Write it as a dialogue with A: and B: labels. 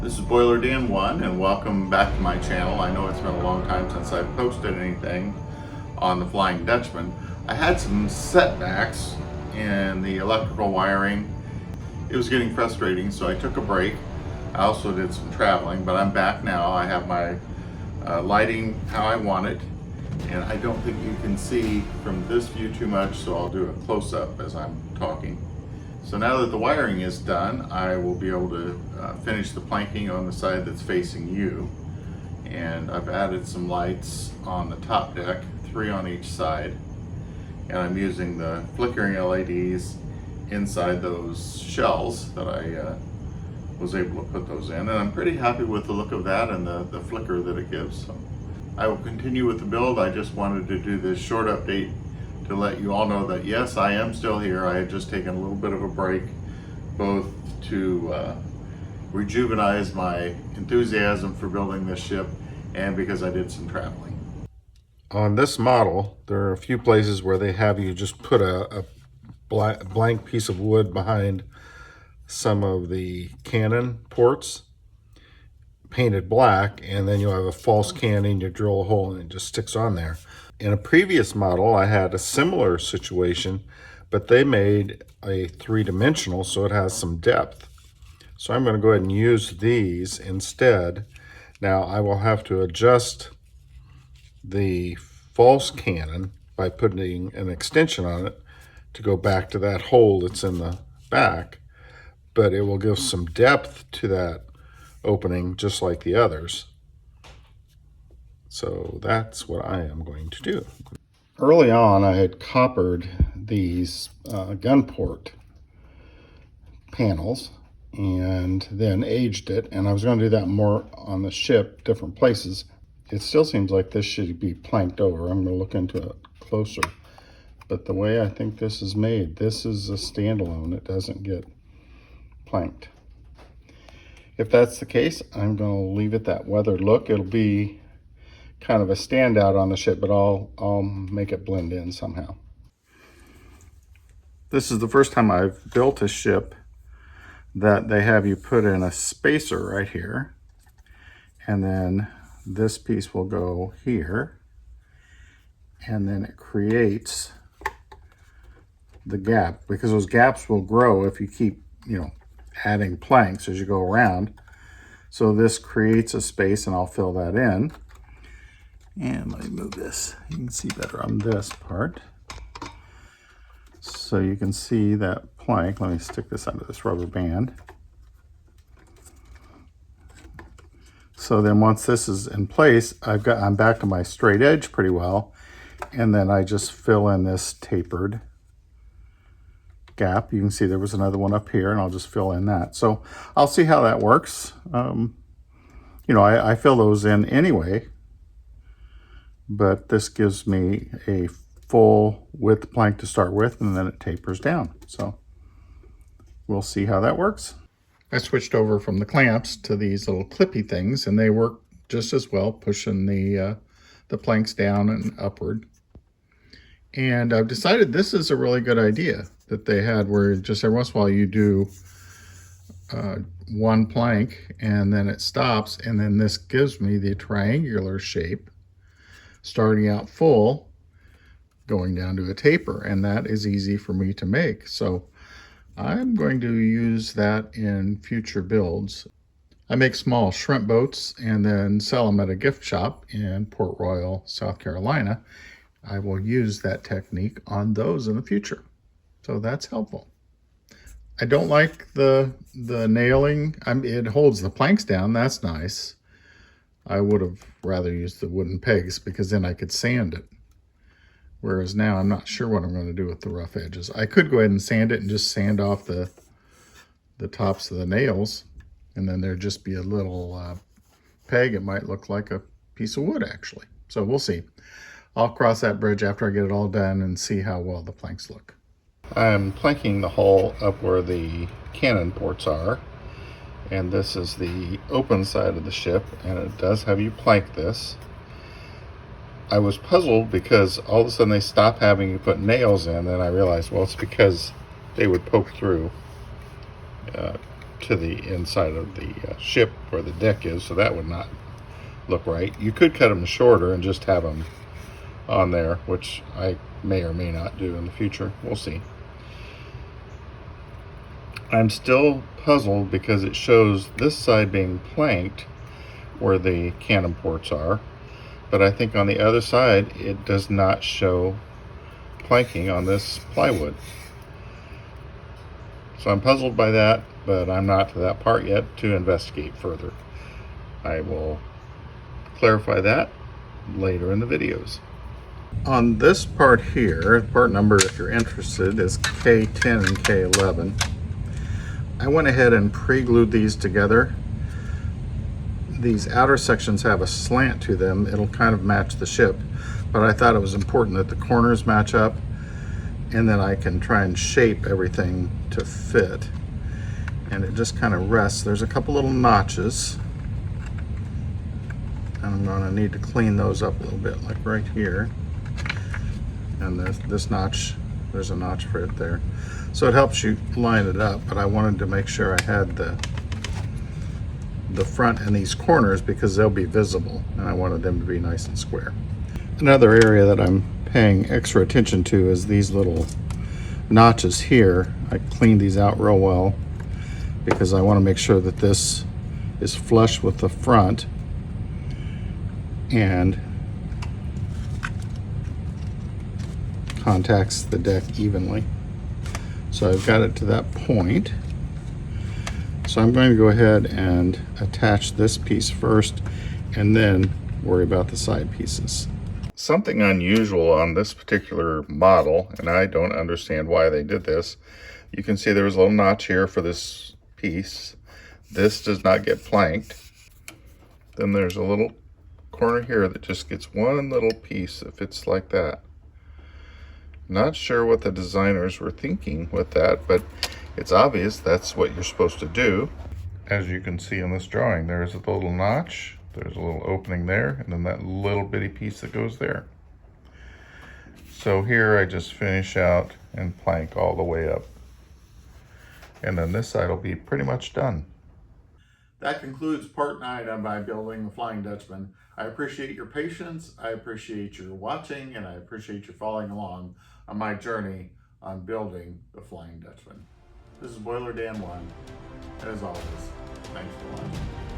A: This is Boiler Dan 1 and welcome back to my channel. I know it's been a long time since I've posted anything on the Flying Dutchman. I had some setbacks in the electrical wiring. It was getting frustrating, so I took a break. I also did some traveling, but I'm back now. I have my lighting how I want it, and I don't think you can see from this view too much, so I'll do a close-up as I'm talking. So now that the wiring is done, I will be able to finish the planking on the side that's facing you. And I've added some lights on the top deck, 3 on each side. And I'm using the flickering LEDs inside those shells that I was able to put those in. And I'm pretty happy with the look of that and the flicker that it gives. So I will continue with the build. I just wanted to do this short update to let you all know that yes, I am still here. I had just taken a little bit of a break, both to rejuvenate my enthusiasm for building this ship and because I did some traveling. On this model, there are a few places where they have you just put a blank piece of wood behind some of the cannon ports, painted black, and then you'll have a false cannon, you drill a hole and it just sticks on there. In a previous model, I had a similar situation, but they made a 3-dimensional, so it has some depth. So I'm going to go ahead and use these instead. Now I will have to adjust the false cannon by putting an extension on it to go back to that hole that's in the back, but it will give some depth to that opening just like the others. So that's what I am going to do. Early on, I had coppered these gun port panels and then aged it, and I was going to do that more on the ship, different places. It still seems like this should be planked over. I'm going to look into it closer. But the way I think this is made, this is a standalone. It doesn't get planked. If that's the case, I'm going to leave it that weathered look. It'll be kind of a standout on the ship, but I'll make it blend in somehow. This is the first time I've built a ship that they have you put in a spacer right here, and then this piece will go here, and then it creates the gap, because those gaps will grow if you keep, adding planks as you go around. So this creates a space, and I'll fill that in. And let me move this. You can see better on this part. So you can see that plank. Let me stick this under this rubber band. So then once this is in place, I'm back to my straight edge pretty well. And then I just fill in this tapered gap. You can see there was another one up here, and I'll just fill in that. So I'll see how that works. I fill those in anyway, but this gives me a full width plank to start with, and then it tapers down. So we'll see how that works. I switched over from the clamps to these little clippy things, and they work just as well, pushing the planks down and upward. And I've decided this is a really good idea that they had, where just every once in a while you do one plank and then it stops, and then this gives me the triangular shape starting out full, going down to a taper, and that is easy for me to make. So I'm going to use that in future builds. I make small shrimp boats and then sell them at a gift shop in Port Royal, South Carolina. I will use that technique on those in the future. So that's helpful. I don't like the nailing. It holds the planks down. That's nice. I would have rather used the wooden pegs, because then I could sand it. Whereas now I'm not sure what I'm going to do with the rough edges. I could go ahead and sand it and just sand off the tops of the nails, and then there'd just be a little peg. It might look like a piece of wood, actually. So we'll see. I'll cross that bridge after I get it all done and see how well the planks look. I'm planking the hull up where the cannon ports are. And this is the open side of the ship, and it does have you plank this. I was puzzled because all of a sudden they stopped having you put nails in, and I realized, well, it's because they would poke through to the inside of the ship where the deck is, so that would not look right. You could cut them shorter and just have them on there, which I may or may not do in the future. We'll see. I'm still puzzled because it shows this side being planked where the cannon ports are, but I think on the other side it does not show planking on this plywood. So I'm puzzled by that, but I'm not to that part yet to investigate further. I will clarify that later in the videos. On this part here, part number, if you're interested, is K10 and K11. I went ahead and pre-glued these together. These outer sections have a slant to them. It'll kind of match the ship, but I thought it was important that the corners match up, and then I can try and shape everything to fit. And it just kind of rests. There's a couple little notches, and I'm going to need to clean those up a little bit, like right here. And this notch, there's a notch for it there. So it helps you line it up, but I wanted to make sure I had the front and these corners because they'll be visible, and I wanted them to be nice and square. Another area that I'm paying extra attention to is these little notches here. I cleaned these out real well because I want to make sure that this is flush with the front and contacts the deck evenly. So I've got it to that point. So I'm going to go ahead and attach this piece first and then worry about the side pieces. Something unusual on this particular model, and I don't understand why they did this. You can see there was a little notch here for this piece. This does not get planked. Then there's a little corner here that just gets one little piece that fits like that. Not sure what the designers were thinking with that, but it's obvious that's what you're supposed to do. As you can see in this drawing, there's a little notch, there's a little opening there, and then that little bitty piece that goes there. So here I just finish out and plank all the way up. And then this side will be pretty much done. That concludes part 9 of my building the Flying Dutchman. I appreciate your patience, I appreciate your watching, and I appreciate you following along on my journey on building the Flying Dutchman. This is Boiler Dan 1. As always, thanks for watching.